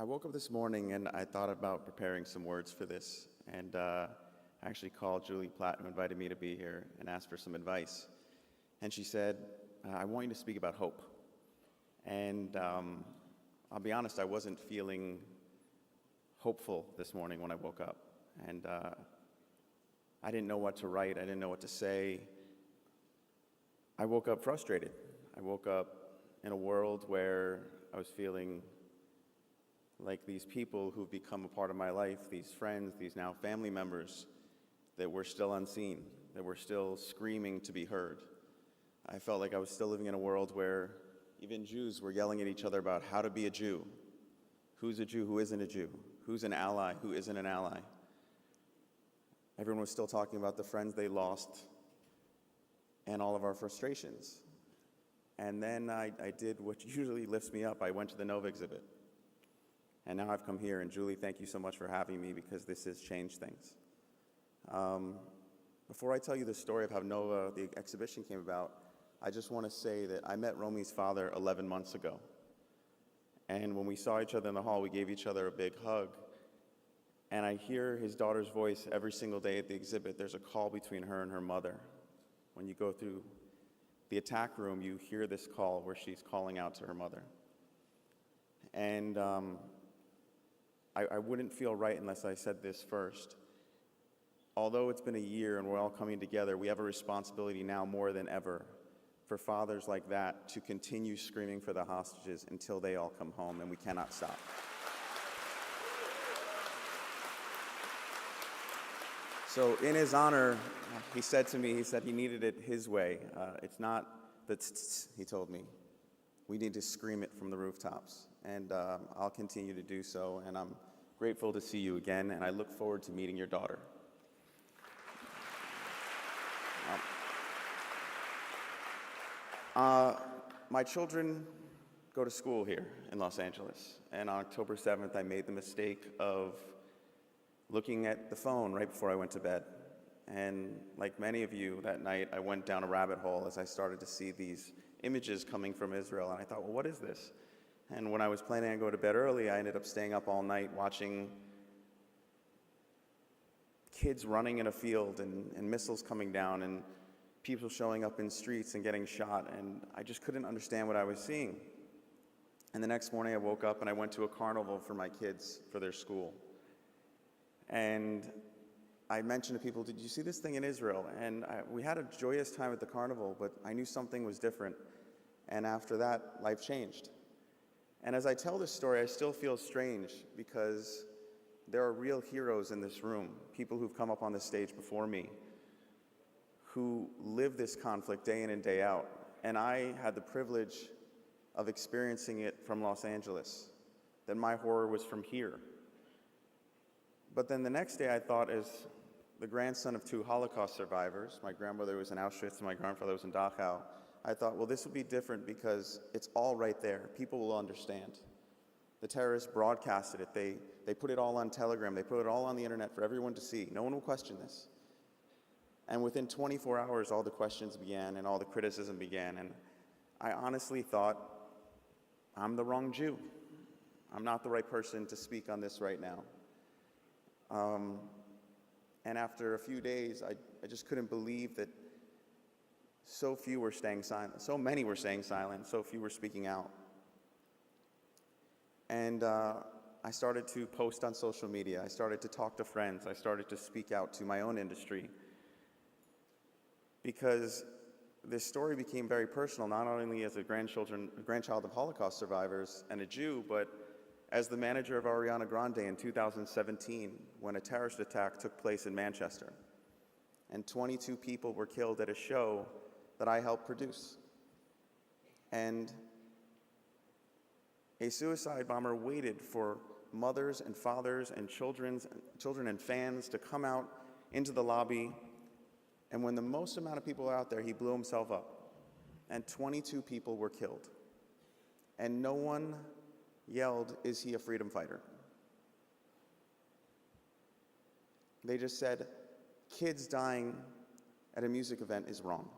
woke up this morning and I thought about preparing some words for this, and I actually called Julie Platt, who invited me to be here, and asked for some advice. And she said, I want you to speak about hope. And I'll be honest, I wasn't feeling hopeful this morning when I woke up. And I didn't know what to write, I didn't know what to say. I woke up frustrated. I woke up in a world where I was feeling like these people who've become a part of my life, these friends, these now family members, that were still unseen, that were still screaming to be heard. I felt like I was still living in a world where even Jews were yelling at each other about how to be a Jew. Who's a Jew, who isn't a Jew? Who's an ally, who isn't an ally? Everyone was still talking about the friends they lost and all of our frustrations. And then I did what usually lifts me up. I went to the Nova exhibit. And now I've come here, and Julie, thank you so much for having me, because this has changed things. Before I tell you the story of how Nova, the exhibition, came about, I just want to say that I met Romy's father 11 months ago. And when we saw each other in the hall, we gave each other a big hug. And I hear his daughter's voice every single day at the exhibit. There's a call between her and her mother. When you go through the attack room, you hear this call where she's calling out to her mother. And I wouldn't feel right unless I said this first. Although it's been a year and we're all coming together, we have a responsibility now more than ever for fathers like that to continue screaming for the hostages until they all come home, and we cannot stop. So in his honor, he said to me, he needed it his way. It's not the tss, he told me. We need to scream it from the rooftops. And I'll continue to do so. And I'm grateful to see you again, and I look forward to meeting your daughter. My children go to school here in Los Angeles. And on October 7th, I made the mistake of looking at the phone right before I went to bed. And like many of you, that night I went down a rabbit hole as I started to see these images coming from Israel, and I thought, well, what is this? And when I was planning on going to bed early, I ended up staying up all night watching kids running in a field and missiles coming down and people showing up in streets and getting shot, and I just couldn't understand what I was seeing. And the next morning I woke up and I went to a carnival for my kids for their school. And I mentioned to people, did you see this thing in Israel? And we had a joyous time at the carnival, but I knew something was different. And after that, life changed. And as I tell this story, I still feel strange, because there are real heroes in this room, people who've come up on this stage before me, who live this conflict day in and day out. And I had the privilege of experiencing it from Los Angeles, that my horror was from here. But then the next day I thought, as the grandson of two Holocaust survivors, my grandmother was in Auschwitz and my grandfather was in Dachau, I thought, well, this will be different because it's all right there. People will understand. The terrorists broadcasted it. They put it all on Telegram. They put it all on the internet for everyone to see. No one will question this. And within 24 hours, all the questions began and all the criticism began. And I honestly thought, I'm the wrong Jew. I'm not the right person to speak on this right now. And after a few days, I just couldn't believe that so few were staying silent. So many were staying silent, so few were speaking out. And I started to post on social media. I started to talk to friends. I started to speak out to my own industry. Because this story became very personal, not only as a grandchild of Holocaust survivors and a Jew, but as the manager of Ariana Grande in 2017, when a terrorist attack took place in Manchester. And 22 people were killed at a show that I helped produce. And a suicide bomber waited for mothers and fathers and children and fans to come out into the lobby. And when the most amount of people were out there, he blew himself up. And 22 people were killed. And no one yelled, "Is he a freedom fighter?" They just said, kids dying at a music event is wrong.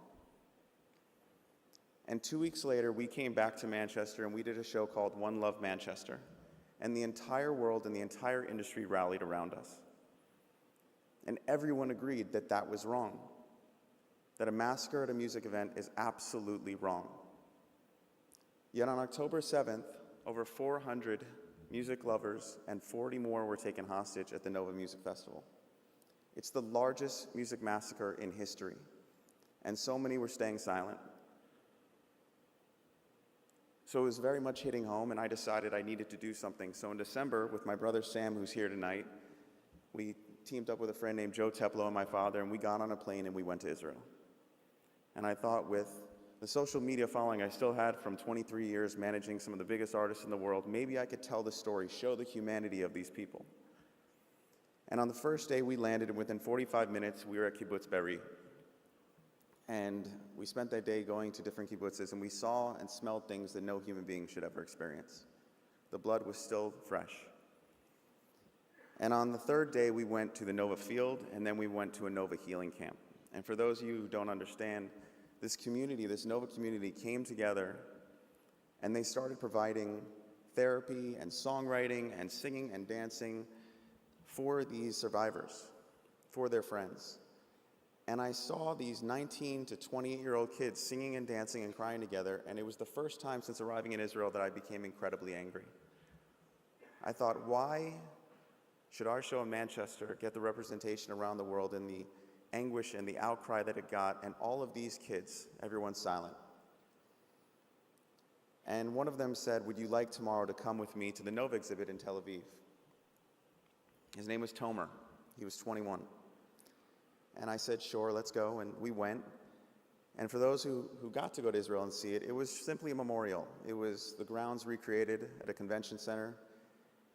And 2 weeks later, we came back to Manchester and we did a show called One Love Manchester. and the entire world and the entire industry rallied around us. And everyone agreed that that was wrong, that a massacre at a music event is absolutely wrong. Yet on October 7th, over 400 music lovers and 40 more were taken hostage at the Nova Music Festival. It's the largest music massacre in history, and so many were staying silent. So it was very much hitting home, and I decided I needed to do something. So in December, with my brother Sam, who's here tonight, we teamed up with a friend named Joe Teplo and my father, and we got on a plane and we went to Israel. And I thought, with the social media following I still had from 23 years managing some of the biggest artists in the world, maybe I could tell the story, show the humanity of these people. And on the first day we landed, and within 45 minutes we were at Kibbutz Be'eri. And we spent that day going to different kibbutzes, and we saw and smelled things that no human being should ever experience. The blood was still fresh. And on the third day, we went to the Nova Field, and then we went to a Nova healing camp. And for those of you who don't understand, this community, this Nova community, came together, and they started providing therapy and songwriting and singing and dancing for these survivors, for their friends. And I saw these 19 to 28-year-old kids singing and dancing and crying together, and it was the first time since arriving in Israel that I became incredibly angry. I thought, why should our show in Manchester get the representation around the world and the anguish and the outcry that it got, and all of these kids, everyone's silent? And one of them said, would you like tomorrow to come with me to the Nova exhibit in Tel Aviv? His name was Tomer. He was 21. And I said, sure, let's go, and we went. And for those who got to go to Israel and see it, it was simply a memorial. It was the grounds recreated at a convention center,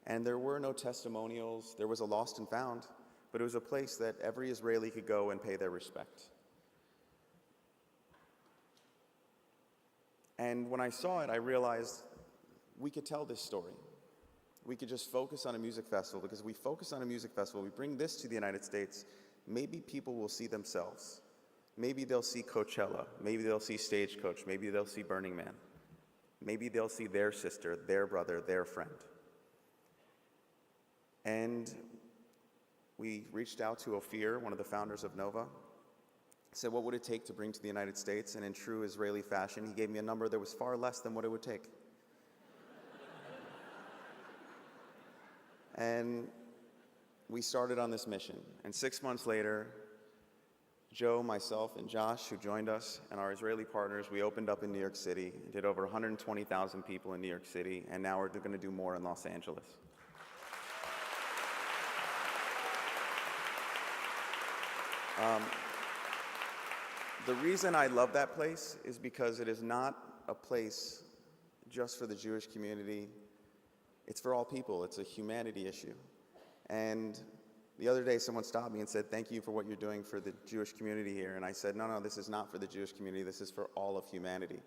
and there were no testimonials. There was a lost and found, but it was a place that every Israeli could go and pay their respect. And when I saw it, I realized we could tell this story. We could just focus on a music festival, because if we focus on a music festival, we bring this to the United States, maybe people will see themselves. Maybe they'll see Coachella. Maybe they'll see Stagecoach. Maybe they'll see Burning Man. Maybe they'll see their sister, their brother, their friend. And we reached out to Ophir, one of the founders of Nova, said, what would it take to bring to the United States? And in true Israeli fashion, he gave me a number that was far less than what it would take. And we started on this mission. And 6 months later, Joe, myself, and Josh, who joined us, and our Israeli partners, we opened up in New York City, did over 120,000 people in New York City, and now we're going to do more in Los Angeles. The reason I love that place is because it is not a place just for the Jewish community. It's for all people. It's a humanity issue. And the other day, someone stopped me and said, thank you for what you're doing for the Jewish community here. And I said, no, this is not for the Jewish community. This is for all of humanity.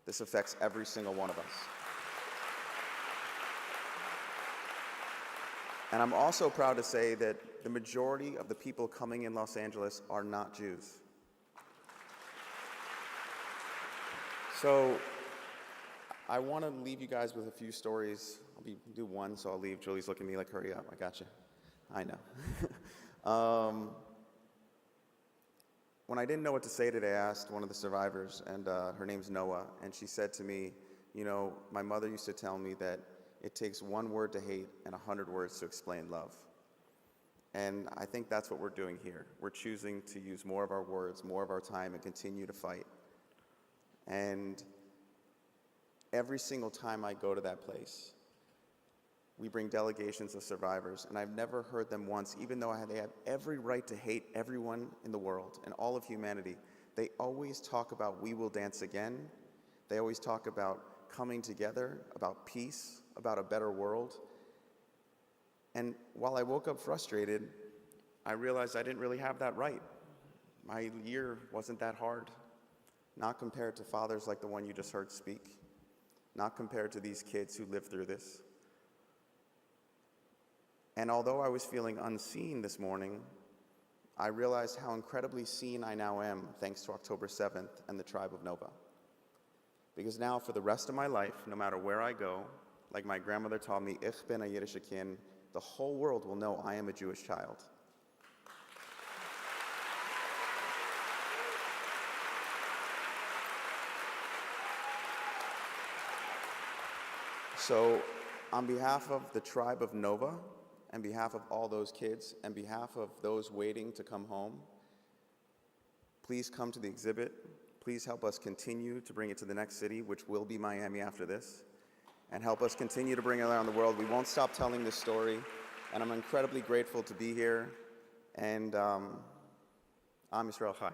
This affects every single one of us. And I'm also proud to say that the majority of the people coming in Los Angeles are not Jews. So I want to leave you guys with a few stories. I'll do one, so I'll leave. Julie's looking at me like, hurry up, I got you. I know. When I didn't know what to say today, I asked one of the survivors, and her name's Noah, and she said to me, my mother used to tell me that it takes one word to hate and 100 words to explain love. And I think that's what we're doing here. We're choosing to use more of our words, more of our time, and continue to fight. And every single time I go to that place, we bring delegations of survivors, and I've never heard them once, even though they have every right to hate everyone in the world and all of humanity, they always talk about we will dance again. They always talk about coming together, about peace, about a better world. And while I woke up frustrated, I realized I didn't really have that right. My year wasn't that hard, not compared to fathers like the one you just heard speak, not compared to these kids who lived through this. And although I was feeling unseen this morning, I realized how incredibly seen I now am thanks to October 7th and the tribe of Nova. Because now, for the rest of my life, no matter where I go, like my grandmother taught me, Ich bin a Yiddische Kind, the whole world will know I am a Jewish child. So, on behalf of the tribe of Nova, on behalf of all those kids, on behalf of those waiting to come home, please come to the exhibit. Please help us continue to bring it to the next city, which will be Miami after this, and help us continue to bring it around the world. We won't stop telling this story, and I'm incredibly grateful to be here, and Am Yisrael Chai.